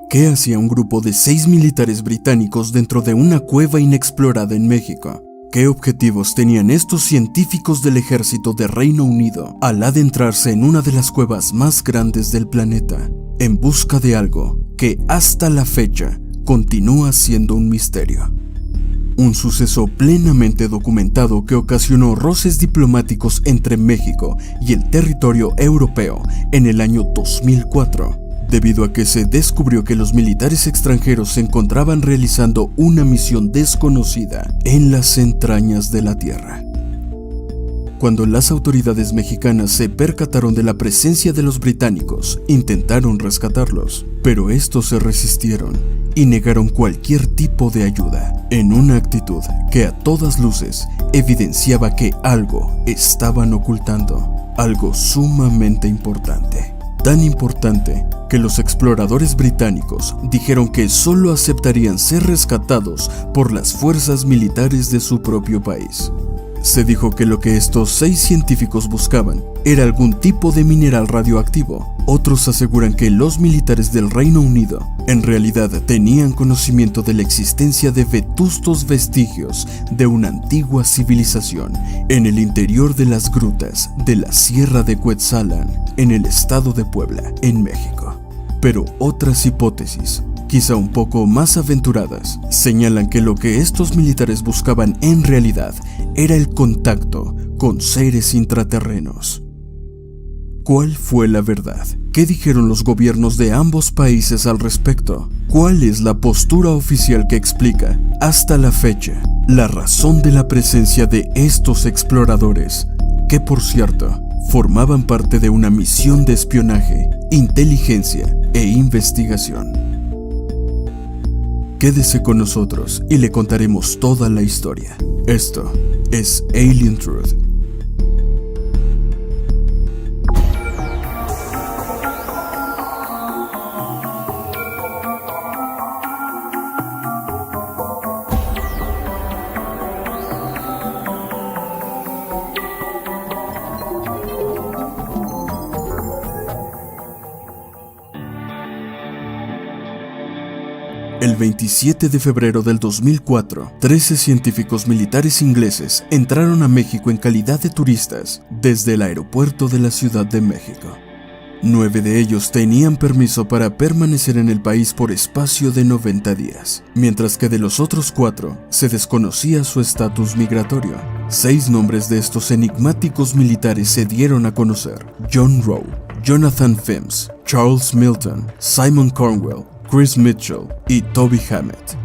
¿Qué hacía un grupo de 6 militares británicos dentro de una cueva inexplorada en México? ¿Qué objetivos tenían estos científicos del ejército de Reino Unido al adentrarse en una de las cuevas más grandes del planeta, en busca de algo que hasta la fecha continúa siendo un misterio? Un suceso plenamente documentado que ocasionó roces diplomáticos entre México y el territorio europeo en el año 2004, debido a que se descubrió que los militares extranjeros se encontraban realizando una misión desconocida en las entrañas de la Tierra. Cuando las autoridades mexicanas se percataron de la presencia de los británicos, intentaron rescatarlos, pero estos se resistieron y negaron cualquier tipo de ayuda, en una actitud que a todas luces evidenciaba que algo estaban ocultando, algo sumamente importante. Tan importante que los exploradores británicos dijeron que solo aceptarían ser rescatados por las fuerzas militares de su propio país. Se dijo que lo que estos 6 científicos buscaban era algún tipo de mineral radioactivo. Otros aseguran que los militares del Reino Unido en realidad tenían conocimiento de la existencia de vetustos vestigios de una antigua civilización en el interior de las grutas de la Sierra de Cuetzalan, en el estado de Puebla, en México. Pero otras hipótesis, quizá un poco más aventuradas, señalan que lo que estos militares buscaban en realidad era el contacto con seres intraterrenos. ¿Cuál fue la verdad? ¿Qué dijeron los gobiernos de ambos países al respecto? ¿Cuál es la postura oficial que explica, hasta la fecha, la razón de la presencia de estos exploradores, que por cierto, formaban parte de una misión de espionaje, inteligencia e investigación? Quédese con nosotros y le contaremos toda la historia. Esto es Alien Truth. El 27 de febrero del 2004, 13 científicos militares ingleses entraron a México en calidad de turistas desde el aeropuerto de la Ciudad de México. 9 de ellos tenían permiso para permanecer en el país por espacio de 90 días, mientras que de los otros 4 se desconocía su estatus migratorio. 6 nombres de estos enigmáticos militares se dieron a conocer: John Rowe, Jonathan Phipps, Charles Milton, Simon Cornwell, Chris Mitchell y Toby Hammett.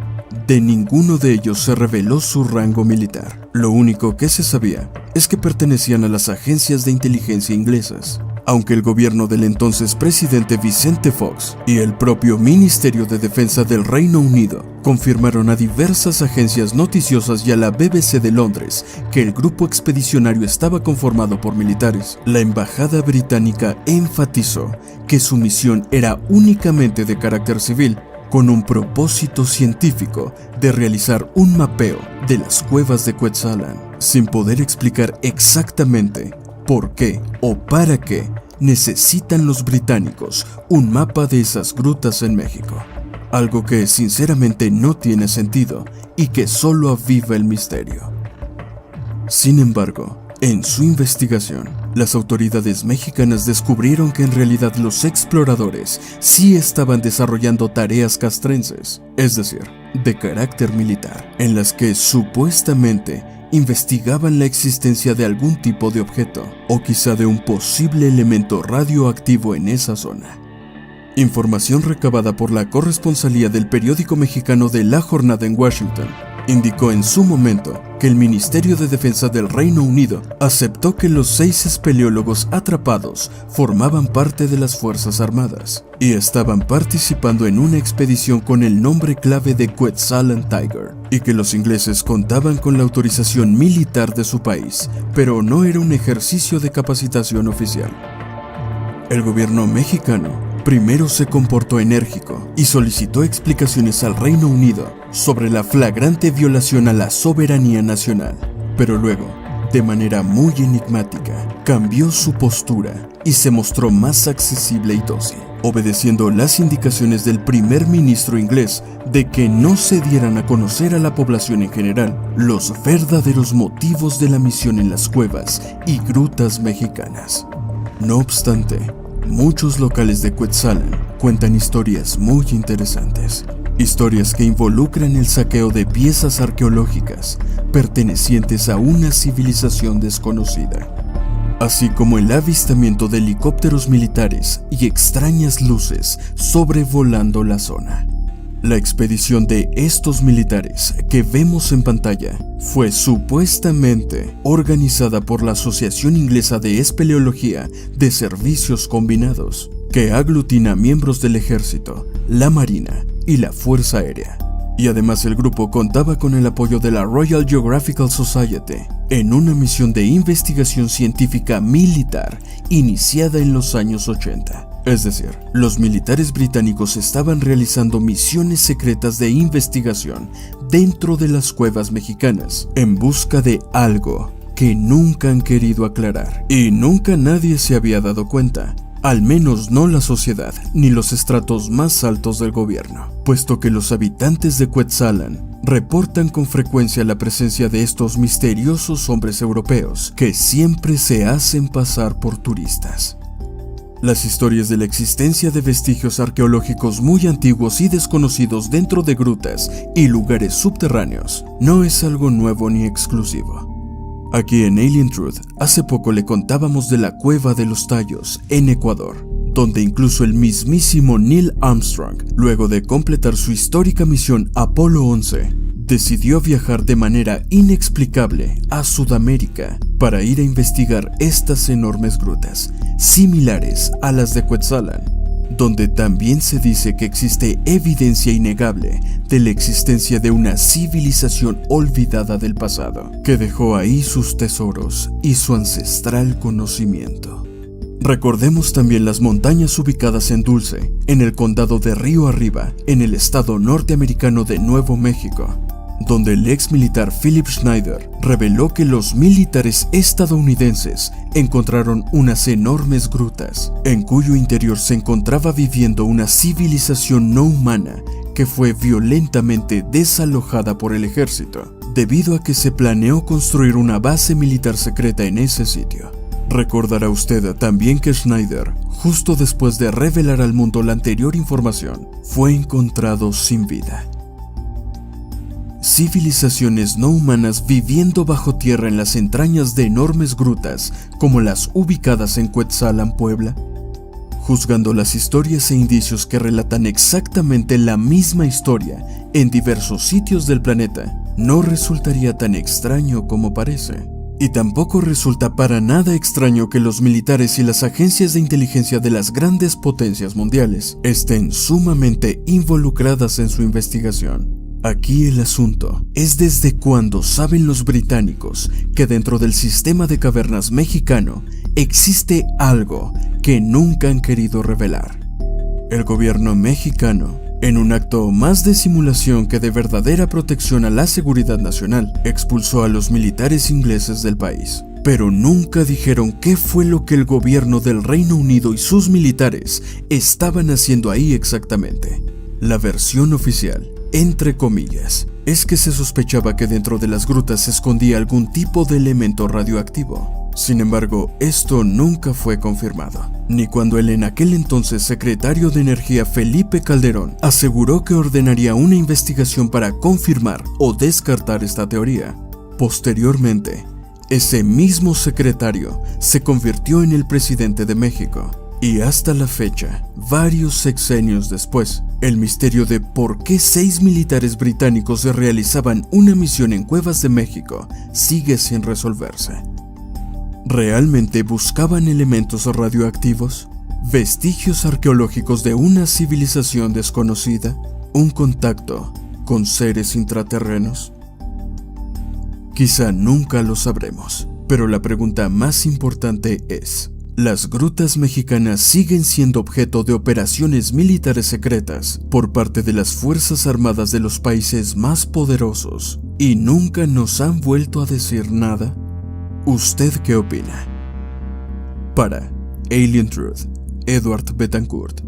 De ninguno de ellos se reveló su rango militar. Lo único que se sabía es que pertenecían a las agencias de inteligencia inglesas, aunque el gobierno del entonces presidente Vicente Fox y el propio Ministerio de Defensa del Reino Unido confirmaron a diversas agencias noticiosas y a la BBC de Londres que el grupo expedicionario estaba conformado por militares. La embajada británica enfatizó que su misión era únicamente de carácter civil, con un propósito científico de realizar un mapeo de las cuevas de Cuetzalan, sin poder explicar exactamente por qué o para qué necesitan los británicos un mapa de esas grutas en México. Algo que sinceramente no tiene sentido y que solo aviva el misterio. Sin embargo, en su investigación, las autoridades mexicanas descubrieron que en realidad los exploradores sí estaban desarrollando tareas castrenses, es decir, de carácter militar, en las que supuestamente investigaban la existencia de algún tipo de objeto o quizá de un posible elemento radioactivo en esa zona. Información recabada por la corresponsalía del periódico mexicano de La Jornada en Washington indicó en su momento que el Ministerio de Defensa del Reino Unido aceptó que los 6 espeleólogos atrapados formaban parte de las Fuerzas Armadas y estaban participando en una expedición con el nombre clave de Quetzalan Tiger, y que los ingleses contaban con la autorización militar de su país, pero no era un ejercicio de capacitación oficial. El gobierno mexicano primero se comportó enérgico y solicitó explicaciones al Reino Unido sobre la flagrante violación a la soberanía nacional, pero luego, de manera muy enigmática, cambió su postura y se mostró más accesible y dócil. obedeciendo las indicaciones del primer ministro inglés de que no se dieran a conocer a la población en general los verdaderos motivos de la misión en las cuevas y grutas mexicanas. No obstante, muchos locales de Cuetzalan cuentan historias muy interesantes, historias que involucran el saqueo de piezas arqueológicas pertenecientes a una civilización desconocida, así como el avistamiento de helicópteros militares y extrañas luces sobrevolando la zona. La expedición de estos militares que vemos en pantalla fue supuestamente organizada por la Asociación Inglesa de Espeleología de Servicios Combinados, que aglutina miembros del ejército, la marina y la fuerza aérea. Y además el grupo contaba con el apoyo de la Royal Geographical Society en una misión de investigación científica militar iniciada en los años 80. Es decir, los militares británicos estaban realizando misiones secretas de investigación dentro de las cuevas mexicanas en busca de algo que nunca han querido aclarar y nunca nadie se había dado cuenta. Al menos no la sociedad ni los estratos más altos del gobierno, puesto que los habitantes de Cuetzalan reportan con frecuencia la presencia de estos misteriosos hombres europeos que siempre se hacen pasar por turistas. Las historias de la existencia de vestigios arqueológicos muy antiguos y desconocidos dentro de grutas y lugares subterráneos no es algo nuevo ni exclusivo. Aquí en Alien Truth, hace poco le contábamos de la Cueva de los Tallos, en Ecuador, donde incluso el mismísimo Neil Armstrong, luego de completar su histórica misión Apolo 11, decidió viajar de manera inexplicable a Sudamérica para ir a investigar estas enormes grutas, similares a las de Cuetzalan, donde también se dice que existe evidencia innegable de la existencia de una civilización olvidada del pasado, que dejó ahí sus tesoros y su ancestral conocimiento. Recordemos también las montañas ubicadas en Dulce, en el condado de Río Arriba, en el estado norteamericano de Nuevo México, donde el ex militar Philip Schneider reveló que los militares estadounidenses encontraron unas enormes grutas, en cuyo interior se encontraba viviendo una civilización no humana que fue violentamente desalojada por el ejército, debido a que se planeó construir una base militar secreta en ese sitio. Recordará usted también que Schneider, justo después de revelar al mundo la anterior información, fue encontrado sin vida. Civilizaciones no humanas viviendo bajo tierra en las entrañas de enormes grutas como las ubicadas en Cuetzalan, Puebla. Juzgando las historias e indicios que relatan exactamente la misma historia en diversos sitios del planeta, no resultaría tan extraño como parece. Y tampoco resulta para nada extraño que los militares y las agencias de inteligencia de las grandes potencias mundiales estén sumamente involucradas en su investigación. Aquí el asunto es desde cuándo saben los británicos que dentro del sistema de cavernas mexicano existe algo que nunca han querido revelar. El gobierno mexicano, en un acto más de simulación que de verdadera protección a la seguridad nacional, expulsó a los militares ingleses del país. Pero nunca dijeron qué fue lo que el gobierno del Reino Unido y sus militares estaban haciendo ahí exactamente. La versión oficial, entre comillas, es que se sospechaba que dentro de las grutas se escondía algún tipo de elemento radioactivo. Sin embargo, esto nunca fue confirmado, ni cuando el en aquel entonces secretario de Energía Felipe Calderón aseguró que ordenaría una investigación para confirmar o descartar esta teoría. Posteriormente, ese mismo secretario se convirtió en el presidente de México. Y hasta la fecha, varios sexenios después, el misterio de por qué 6 militares británicos realizaban una misión en Cuevas de México sigue sin resolverse. ¿Realmente buscaban elementos radioactivos? ¿Vestigios arqueológicos de una civilización desconocida? ¿Un contacto con seres intraterrenos? Quizá nunca lo sabremos, pero la pregunta más importante es: ¿las grutas mexicanas siguen siendo objeto de operaciones militares secretas por parte de las Fuerzas Armadas de los países más poderosos y nunca nos han vuelto a decir nada? ¿Usted qué opina? Para Alien Truth, Edward Betancourt.